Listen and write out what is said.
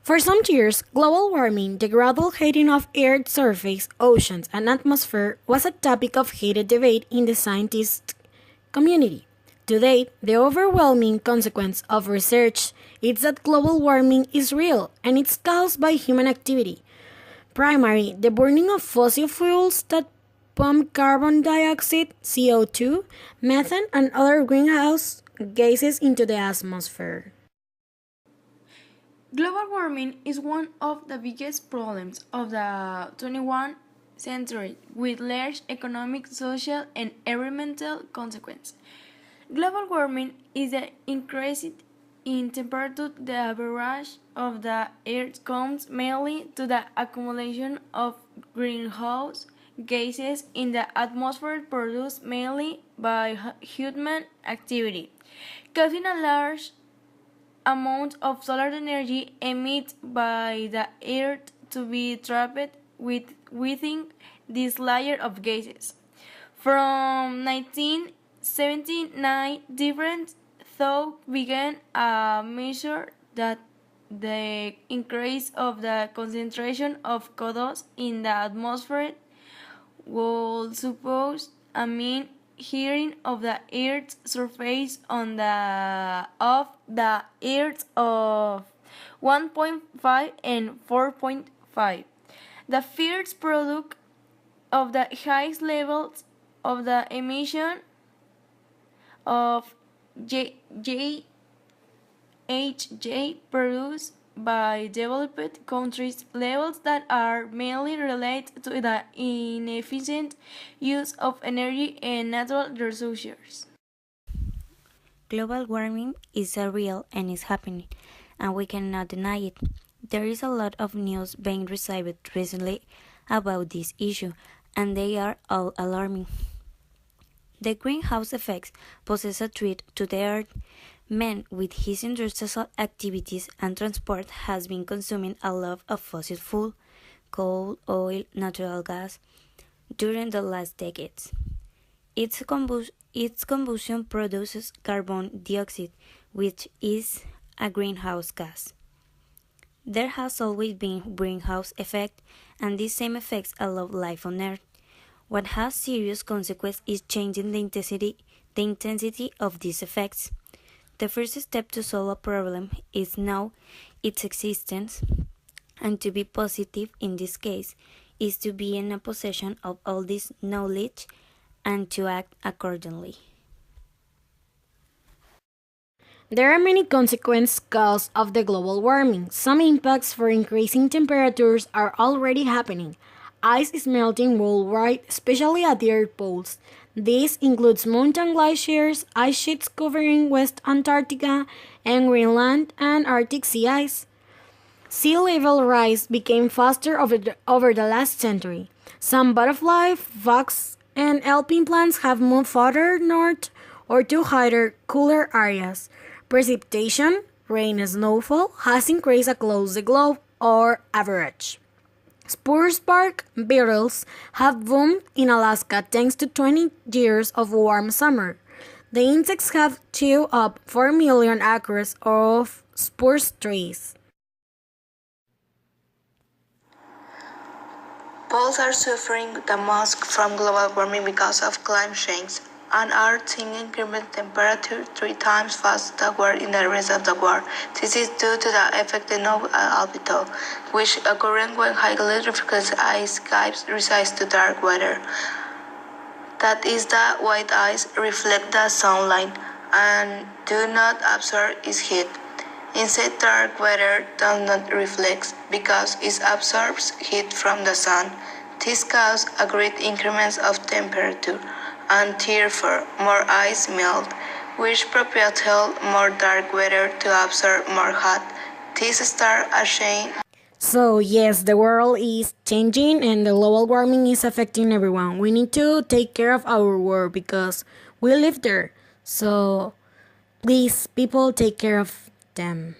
For some years, global warming, the gradual heating of Earth's surface, oceans, and atmosphere, was a topic of heated debate in the scientific community. Today, the overwhelming consequence of research is that global warming is real and it's caused by human activity. Primary, the burning of fossil fuels that pump carbon dioxide, CO2, methane, and other greenhouse gases into the atmosphere. Global warming is one of the biggest problems of the 21st century, with large economic, social, and environmental consequences. Global warming is the increase in temperature. The average of the Earth comes mainly to the accumulation of greenhouse gases in the atmosphere produced mainly by human activity, causing a large amount of solar energy emitted by the Earth to be trapped within this layer of gases. From 1979, different thought began a measure that the increase of the concentration of CO2 in the atmosphere would suppose a mean heating of the Earth's surface on the Earth of 1.5 and 4.5. The first product of the highest levels of the emission of GHG produced by developed countries, levels that are mainly related to the inefficient use of energy and natural resources. Global warming is real and is happening, and we cannot deny it. There is a lot of news being received recently about this issue, and they are all alarming. The greenhouse effects poses a threat to the earth. Man, with his industrial activities and transport, has been consuming a lot of fossil fuel, coal, oil, natural gas during the last decades. Its combustion produces carbon dioxide, which is a greenhouse gas. There has always been greenhouse effect, and these same effects allow life on Earth. What has serious consequences is changing the intensity of these effects. The first step to solve a problem is know its existence, and to be positive in this case is to be in a possession of all this knowledge and to act accordingly. There are many consequences caused of the global warming. Some impacts for increasing temperatures are already happening. Ice is melting worldwide, especially at the Earth poles. This includes mountain glaciers, ice sheets covering West Antarctica and Greenland, and Arctic sea ice. Sea level rise became faster over the last century. Some butterfly, fox, and alpine plants have moved farther north or to higher, cooler areas. Precipitation, rain and snowfall, has increased across the globe, or average. Spruce bark beetles have boomed in Alaska thanks to 20 years of warm summer. The insects have chewed up 4 million acres of spruce trees. Poles are suffering the most from global warming because of climate change, and are seeing increased temperature 3 times faster than in the rest of the world. This is due to the effect of albedo, which occurs when highly reflected ice caps rise to dark weather. That is, the white ice reflect the sunlight and do not absorb its heat. Instead, dark weather does not reflect because it absorbs heat from the sun. This causes a great increment of temperature, and therefore more ice melt, which propels more dark weather to absorb more hot. This starts a chain. So, yes, the world is changing and the global warming is affecting everyone. We need to take care of our world because we live there. So, please, people, take care of them.